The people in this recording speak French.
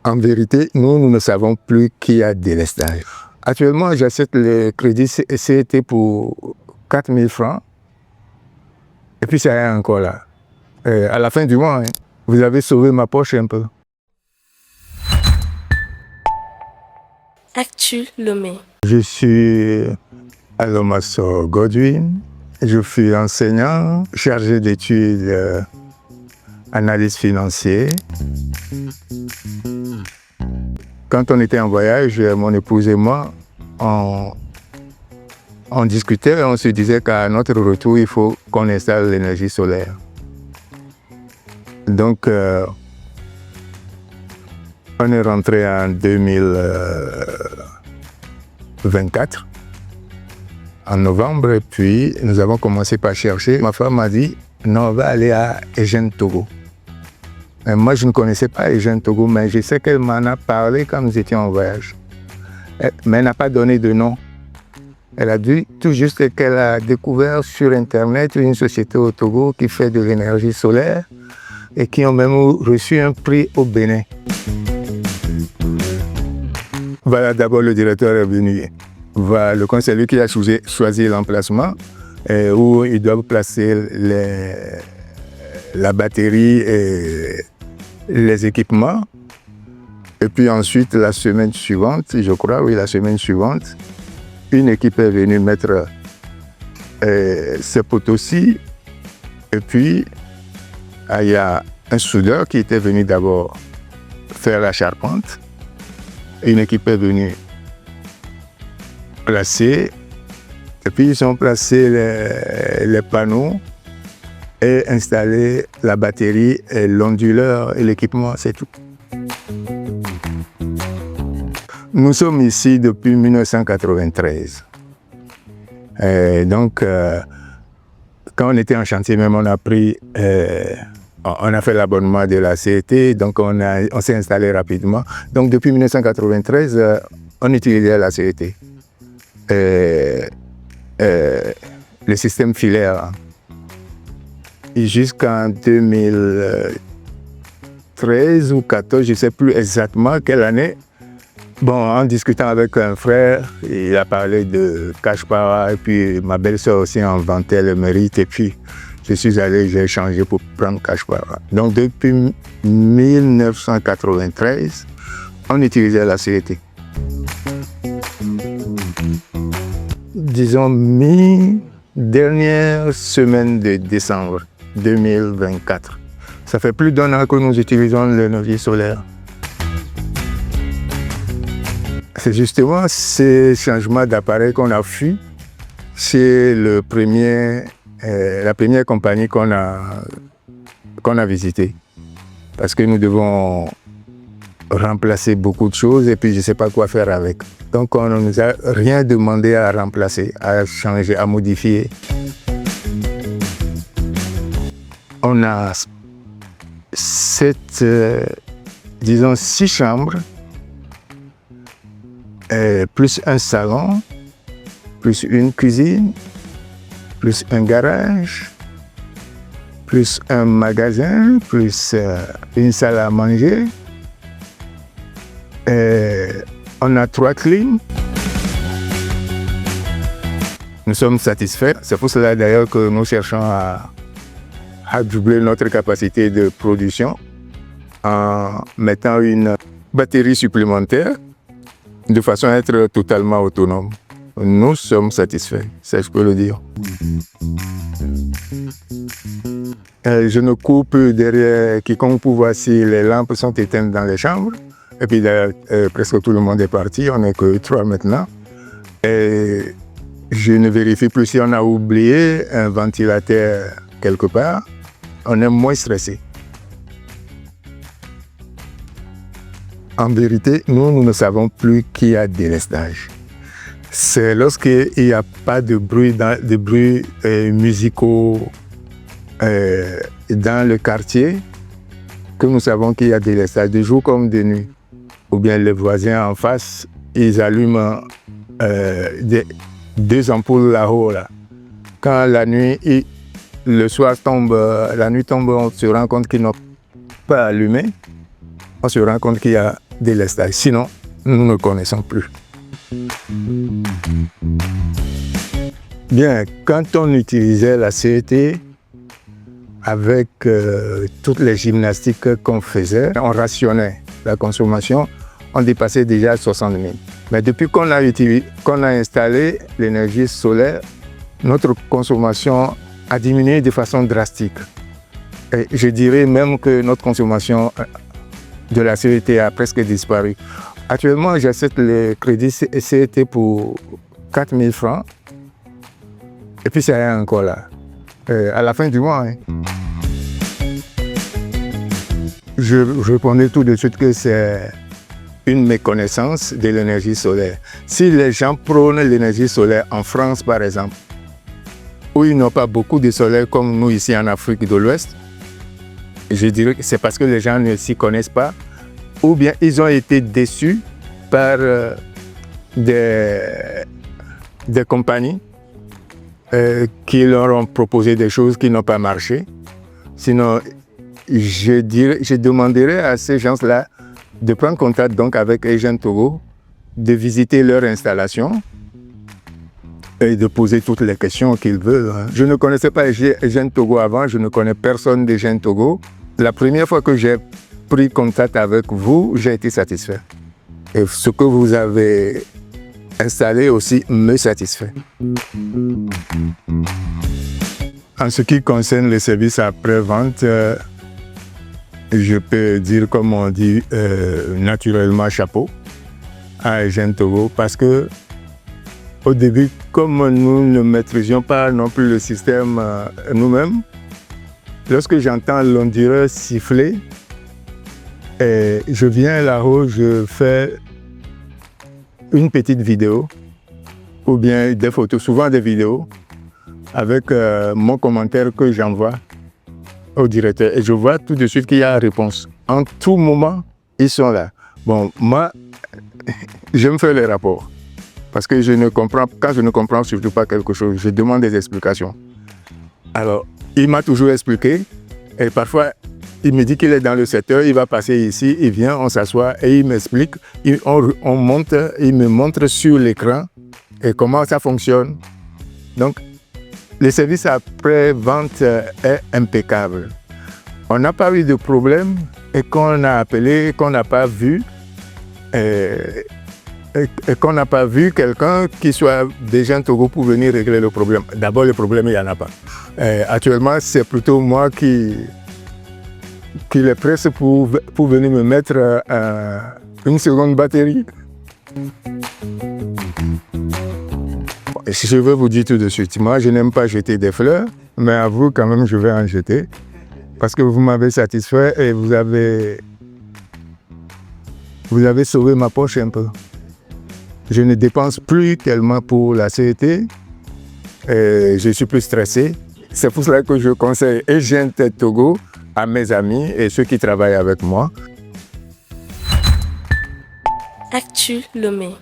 En vérité, nous ne savons plus qui a délestage. Actuellement, j'achète le crédit CET pour 4 000 francs. Et puis, ça est encore là. À la fin du mois, vous avez sauvé ma poche un peu. Actu Lomé. Je suis Alomaso Godwin. Je suis enseignant, chargé d'études analyse financière. Quand on était en voyage, mon épouse et moi, on discutait et on se disait qu'à notre retour, il faut qu'on installe l'énergie solaire. Donc, on est rentré en 2024, en novembre, et puis nous avons commencé par chercher. Ma femme m'a dit, non, on va aller à Eugène Togo. Et moi, je ne connaissais pas Eugène Togo, mais je sais qu'elle m'en a parlé quand nous étions en voyage. Mais elle n'a pas donné de nom. Elle a dit tout juste qu'elle a découvert sur Internet une société au Togo qui fait de l'énergie solaire et qui ont même reçu un prix au Bénin. Voilà, d'abord le directeur est venu. Voilà, le conseiller qui a choisi l'emplacement où ils doivent placer la batterie et les équipements. Et puis ensuite, la semaine suivante, je crois, oui, la semaine suivante, une équipe est venue mettre ces poteaux-ci. Et puis, il y a un soudeur qui était venu d'abord faire la charpente. Une équipe est venue placer. Et puis, ils ont placé les panneaux et installé la batterie et l'onduleur et l'équipement, c'est tout. Nous sommes ici depuis 1993. Donc, quand on était en chantier, même on a pris, on a fait l'abonnement de la CET, donc on s'est installé rapidement. Donc, depuis 1993, on utilisait la CET. Le système filaire. Et jusqu'en 2013 ou 2014, je ne sais plus exactement quelle année. Bon, en discutant avec un frère, il a parlé de cash power et puis ma belle-sœur aussi en vantait le mérite et puis je suis allé, j'ai changé pour prendre cash power. Donc depuis 1993, on utilisait la CET. Disons mi-dernière semaine de décembre 2024. Ça fait plus d'un an que nous utilisons l'énergie solaire. C'est justement ces changements d'appareil qu'on a fait. C'est la première compagnie qu'on a visitée. Parce que nous devons remplacer beaucoup de choses et puis je ne sais pas quoi faire avec. Donc on ne nous a rien demandé à remplacer, à changer, à modifier. On a 6 chambres, plus un salon, plus une cuisine, plus un garage, plus un magasin, plus une salle à manger. On a 3 clims. Nous sommes satisfaits. C'est pour cela d'ailleurs que nous cherchons à doubler notre capacité de production en mettant une batterie supplémentaire de façon à être totalement autonome. Nous sommes satisfaits, ça je peux le dire. Je ne coupe derrière quiconque vous voir si les lampes sont éteintes dans les chambres. Et puis presque tout le monde est parti, on n'est que 3 maintenant. Et je ne vérifie plus si on a oublié un ventilateur quelque part. On est moins stressé. En vérité, nous ne savons plus qui a délestage. C'est lorsqu'il n'y a pas de bruit, musicaux dans le quartier que nous savons qu'il y a délestage, de jour comme de nuit. Ou bien les voisins en face, ils allument 2 ampoules là-haut. Là. Quand le soir tombe, la nuit tombe, on se rend compte qu'ils n'ont pas allumé. On se rend compte qu'il y a délestage. Sinon, nous ne connaissons plus. Bien, quand on utilisait la CET, avec toutes les gymnastiques qu'on faisait, on rationnait la consommation, on dépassait déjà 60 000. Mais depuis qu'on a installé l'énergie solaire, notre consommation a diminué de façon drastique. Et je dirais même que notre consommation de la CET a presque disparu. Actuellement, j'achète le crédit CET pour 4 000 francs. Et puis, c'est rien encore là. À la fin du mois. Hein. Je répondais tout de suite que c'est une méconnaissance de l'énergie solaire. Si les gens prônent l'énergie solaire en France, par exemple, où ils n'ont pas beaucoup de soleil comme nous ici en Afrique de l'Ouest, je dirais que c'est parce que les gens ne s'y connaissent pas, ou bien ils ont été déçus par des compagnies qui leur ont proposé des choses qui n'ont pas marché. Sinon, je demanderais à ces gens-là de prendre contact donc avec Agent Togo, de visiter leur installation et de poser toutes les questions qu'ils veulent. Je ne connaissais pas Agent Togo avant, je ne connais personne d'Agent Togo. La première fois que j'ai pris contact avec vous, j'ai été satisfait. Et ce que vous avez installé aussi me satisfait. En ce qui concerne les services après-vente, je peux dire, comme on dit, naturellement chapeau à Agent Togo parce que au début, comme nous ne maîtrisions pas non plus le système nous-mêmes, lorsque j'entends l'onduleur siffler, je viens là-haut, je fais une petite vidéo ou bien des photos, souvent des vidéos, avec mon commentaire que j'envoie au directeur. Et je vois tout de suite qu'il y a réponse. En tout moment, ils sont là. Bon, moi, je me fais les rapports. Parce que quand je ne comprends surtout pas quelque chose, je demande des explications. Alors, il m'a toujours expliqué. Et parfois, il me dit qu'il est dans le secteur, il va passer ici, il vient, on s'assoit et il m'explique. On monte, il me montre sur l'écran et comment ça fonctionne. Donc, le service après-vente est impeccable. On n'a pas eu de problème et qu'on a appelé, qu'on n'a pas vu, et qu'on n'a pas vu quelqu'un qui soit déjà en Togo pour venir régler le problème. D'abord, le problème, il n'y en a pas. Actuellement, c'est plutôt moi qui les presse pour venir me mettre une seconde batterie. Si je veux vous dire tout de suite, moi je n'aime pas jeter des fleurs, mais à vous quand même je vais en jeter. Parce que vous m'avez satisfait et vous avez sauvé ma poche un peu. Je ne dépense plus tellement pour la CET, et je suis plus stressé. C'est pour cela que je conseille Agent Togo à mes amis et ceux qui travaillent avec moi. Actu Lomé.